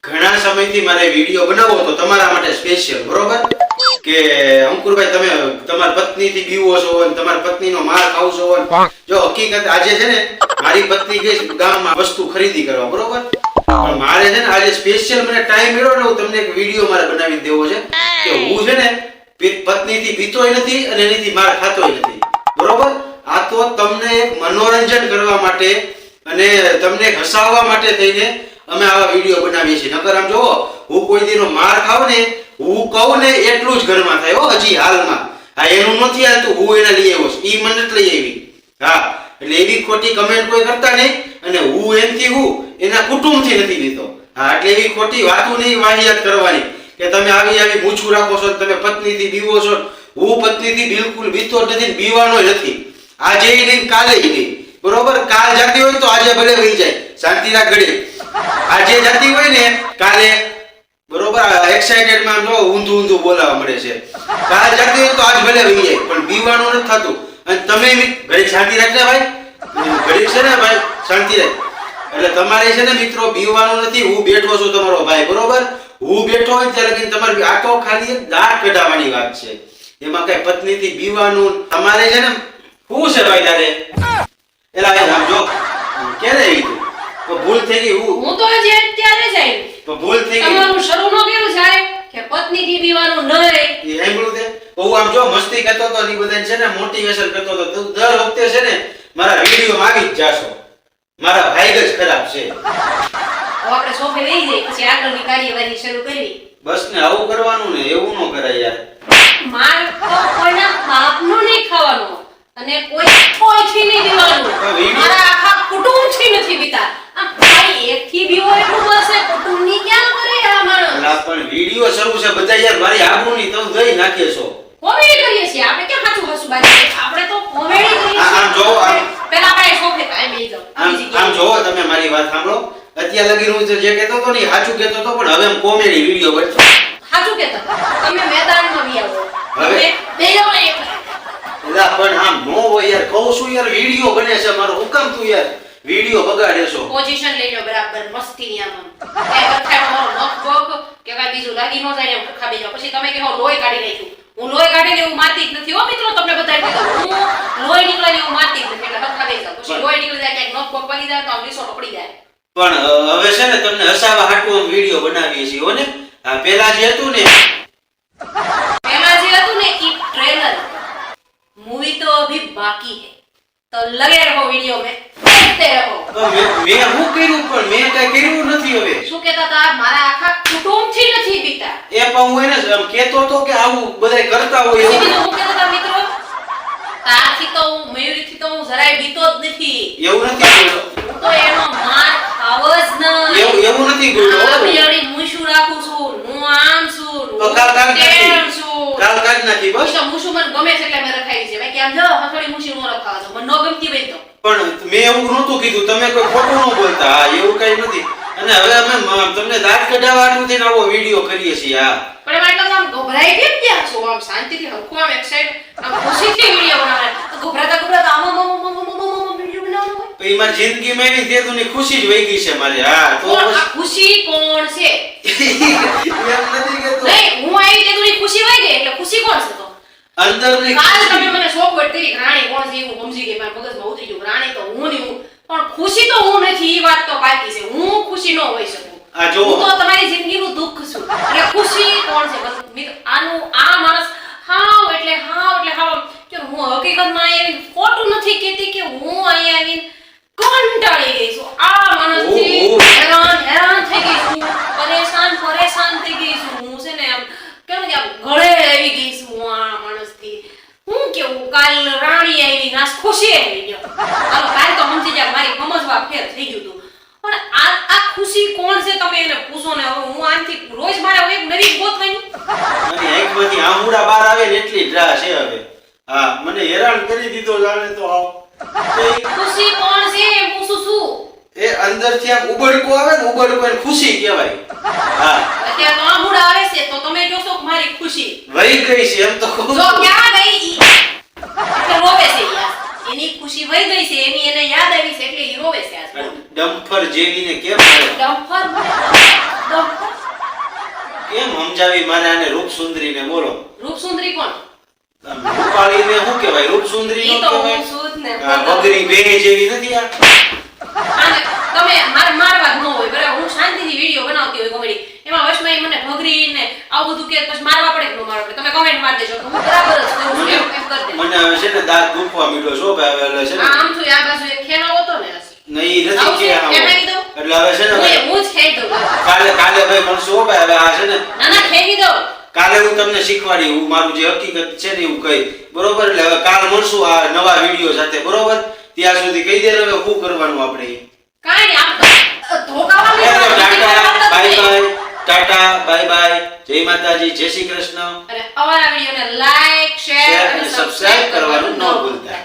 ઘણા સમયથી મારે વિડિયો બનાવવો તો તમારા માટે સ્પેશિયલ, બરોબર? કે અંકુરભાઈ તમે તમારી પત્નીથી બીવો છો અને તમારી પત્નીનો માર ખાવ છો. જો હકીકત આજે છે ને મારી પત્ની ગઈ ગામમાં વસ્તુ ખરીદી કરવા, બરોબર? પણ મારે છે ને આજે સ્પેશિયલ મને ટાઈમ મળ્યો ને હું તમને એક વિડિયો મારે બનાવી દેવો છે કે હું છે ને પત્નીથી બીતોય નથી અને એનીથી માર ખાતોય નથી, બરોબર? આ તો તમને એક મનોરંજન કરવા માટે અને તમને હસાવવા માટે થઈને અમે આવા વિડિયો બનાવીએ છીએ. નકર આમ જોવો હું કોઈ દીનો માર ખાવ ને હું કહું ને એટલું જ ઘરમાં થાય હો હજી હાલમાં. હા એનું નથી આવતું, હું એને લઈ આવ્યો છું, ઈ મને જ લઈ આવી. હા એટલે એવી ખોટી કમેન્ટ કોઈ કરતા નહીં અને હું એમથી હું એના કુટુંબથી નથી લીધો. હા એટલે એવી ખોટી વાતો નહીં વાહિયાત કરવાની કે તમે આવી મૂછું રાખો છો, તમે પત્નીથી બીવો છો. હું પત્નીથી બિલકુલ બીતો જ નથી, બીવાનો નથી. આજે નહીં કાલે નહીં, બરોબર? કાલ જાતી હોય તો આજે ભલે વહી જાય, શાંતિ રાખ ઘડી. આજે જાતી હોય ને કાલે, બરોબર? એક્સાઇટેડ માં જો ઊંધું બોલાવા મળે છે. કાલ જાતી હોય તો આજ ભલે વહી જાય, પણ બીવાનું નથી થતું. અને તમે ઘડી શાંતિ રાખજે ભાઈ, ઘડી છે ને ભાઈ શાંતિ રાખ. એટલે તમારે છે ને મિત્રો બીવાનું નથી. હું બેઠો છું તમારો ભાઈ, બરોબર? હું બેઠો હોય ત્યારે લગી તમારી આ તો ખાલી એક દાંત કઢાવવાની વાત છે, એમાં કઈ પત્નીથી બીવાનું તમારે છે ને શું છે ભાઈ તારે? એલા એ સમજો ક્યારે આવી તું? તો ભૂલ થઈ ગઈ. હું તો જે અત્યારે જ આવી. તો ભૂલ થઈ ગઈ. તમારું શરૂ ન કર્યું જ્યારે કે પત્નીથી બીવાનું ન રહે. એ સાંભળ્યું તે? હું આમ જો મસ્તી કરતો તો ની બધાને છે ને મોટિવેશન કરતો તો દર વખતે છે ને મારા વિડિયોમાં આવી જ જાશો. મારા ભાઈ જ ખરાબ છે. આપણે સોફે લઈ જઈ પછી આગળની કાર્યવાહી શરૂ કરવી. બસ ને આવું કરવાનું ને, એવું ન કરાય યાર. માર તો કોઈના બાપનું નહીં ખાવાનું અને કોઈથી નહીં બીવાનું. મારા આખા કુટુંબથી નથી બીતા. આ ભાઈ એકથી બીવો એટલું બસ છે, કુટુંબની ક્યાં કરે આ માણસ? અલા પણ વિડિયો શરૂ છે બધા યાર, મારી આબરૂની તમે દઈ નાખે છો. કોમેડી કરીએ છીએ આપણે, ક્યાં ખાતું હસું બાજી? આપણે તો કોમેડી કરીએ છીએ. આમ જોવો, પહેલા આપણે સોફે કાઈ બેહી જાવ. આમ જોવો તમે મારી વાત સાંભળો. અત્યાર લગી હું જે કહેતો તો ને સાચું કહેતો તો, પણ હવે કોમેડી વિડિયો બનશે. સાચું કહેતો તમે મેદાનમાં બી આવો. હવે બે જાવ ને. એલા પણ આમ નો હોય યાર, કહું છું યાર વિડિયો બને છે મારો, હુકમ તું યાર વિડિયો બગાડે છો. પોઝિશન લઈ લો બરાબર મસ્તીની આમ. કે કથાનો મારો નખ બોક કે કાઈ બીજું લાગી ન જાય ને ખાબી જાવ. પછી તમે કહો લોહી કાઢી નાખ્યું. હું લોહી કાઢીને એવું મારતી જ નથી હો મિત્રો, તમને બતાવી દઉં. હું લોહી નીકળે ને એવું મારતી જ નથી, એટલે ખાબી જાવ. પછી લોહી નીકળી જાય કે નખ બોક પડી જાય તો આમ લીસો પડી જાય. પણ હવે છે ને તમને હસાવા હાટુ આમ વિડિયો બનાવીએ છીએ હો ને. આ પહેલા જે હતું ને ઈ ट्रेलर मूवी तो अभी बाकी है, तो लगे रहो वीडियो में, देखते रहो. મેં હું કર્યું પણ મેં કઈ કર્યું નથી. હવે શું કહેતા હતા? મારા આખા કુટુંબથી નથી બીતા. એ પણ હું એને કહેતો તો કે આવું બધાય કરતા હોય પછી એવું. હું કહેતા હતા મિત્રો તારથી તો હું મયુરીથી તો હું જરાય બીતો જ નથી. એવું નથી બોલ્યો. હું તો એનો માર ખાવ જ નહીં. એવું નથી બોલ્યો. આ બિયાડી મૂછું રાખું છું, હું આમ છું, તો કાલ તેમ છું. કાલ નથી બસ. તો મૂછું મને ગમે છે એટલે મેં રખાવી છે. બાકી આમ જો હથોડી મૂછી નો રખાવા દો, મને ન ગમતી હોય તો. પણ મેં એવું નહોતું કીધું, તમે કોઈ ખોટું ન બોલતા. હા એવું કઈ નથી. અને હવે અમે તમને દાંત કઢાવવાનું થઈને આવો વિડિયો કરીએ છીએ. હા પણ એમાં તમે આમ ગભરાઈ કેમ ગયા છો? આમ શાંતિથી હરખું આમ એક્સાઇટ આમ ખુશીથી વિડિયો બનાવે. તો ગભરાતા આમ વિડિયો બનાવવાનો હોય. તો એમાં જિંદગીમાં એની દેતુની ખુશી જ વહી ગઈ છે મારી. હા તો કોણ આ ખુશી કોણ છે? એમ નથી કહેતો. નહીં, હું આવી દેતુની ખુશી વહી ગઈ એટલે ખુશી કોણ છે તો? અંદરની કાલ ખુશી. તમે મને શોક કરી રાણી કોણ છે એવું સમજી ગઈ, મારા મગજમાં ઉતરી ગયું. રાણી તો હું નહીં, હું પણ ખુશી તો હું નથી. એ વાત તો બાકી છે. હું ખુશી ન હોઈ શકું. આ જો હું તો તમારી જિંદગીનું દુઃખ છું. એટલે ખુશી કોણ છે? બસ આનું આ માણસ હાવ એટલે કે હું હકીકતમાં એ ખોટું નથી કહેતી કે હું અહીંયા આવીને કંટાળી ગઈ છું. આ માણસથી હેરાન થઈ ગઈ છું, પરેશાન થઈ ગઈ છું. હું છે ને આમ કેમ કે આમ ગળે આવી ગઈ છું આ માણસથી. હું કેવું કાલ રાણી આવી નાસ ખુશી આવી ગયો. હાલો કાલ તો સમજી જા મારી સમજવા ફેર થઈ ગયું હતું. પણ આ ખુશી કોણ છે તમે એને પૂછો ને. હવે હું આનથી રોજ મારે એક નવી ગોતવાની. મને આંખમાંથી આંગુડા બહાર આવે ને એટલી જ રાહ છે હવે. હા મને હેરાન કરી દીધો જાણે તો આવ. ખુશી કોણ છે એમ પૂછું છું. એ અંદરથી આમ ઉબડકો આવે ને, ઉબડકો એને ખુશી કહેવાય. હા અત્યારે તો આંગુડા આવે છે તો તમે જોશો કે મારી ખુશી વહી ગઈ છે એમ તો કહું. જો ક્યાં ગઈ ઈ એટલે રોવે છે યાર. એની ખુશી વહી ગઈ છે, એની એને યાદ આવી છે એટલે ઈ રોવે છે. આજ ડમ્ફર જેવીને કેમ આવે? ડમ્ફર સમજાવી મારે આને રૂપસુંદરીને બોલો. રૂપસુંદરી કોણ? રૂપાળીને શું કહેવાય? રૂપસુંદરી ઈ નો તો કહેવાય. હું છું જ ને. આ વગરી બે જેવી નથી આ. આને તમે મારવા જ ન હોય બરાબર. હું શાંતિથી વિડીયો બનાવતી હોય કોમેડી, એમાં વચમાં ઈ મને ભગરી ને આવું બધું કે પછી મારવા પડે કે ન મારવા પડે? તમે કમેન્ટ મારી દેજો કે હું બરાબર જ કરું છું એમ કરી દે. મને હવે છે ને દાંત દુખવા માંડ્યો છો ભાઈ. હવે એટલે છે ને આમ તો આ બાજુ એક ખેનો હતો ને નહીં નથી આવું કે છે, આમ. કેમ નાખી દઉં? એટલે હવે છે ને ભાઈ, હું જ ખેઈ દઉં. કાલે ભાઈ મળશું હો ભાઈ. હવે આ છે ને ના ના ખેઈ દઉં. કાલે હું તમને શીખવાડી, હું મારું જે હકીકત છે ને એવું કહી, બરોબર? એટલે હવે કાલ મળશું આ નવા વિડીયો સાથે, બરોબર? ત્યાં સુધી કહી દે હવે શું કરવાનું આપણે. કાંઈ નહીં, આમ તો ધોકાવાની વાત નથી, ટાટા વાત જ બાય નહીં. બાય, ટાટા બાય બાય, જય માતાજી, જય શ્રી કૃષ્ણ. અને અમારા વિડીયોને લાઈક, શેર શેર અને અને સબસ્ક્રાઇબ સબસ્ક્રાઇબ કરવાનું ન ભૂલતા.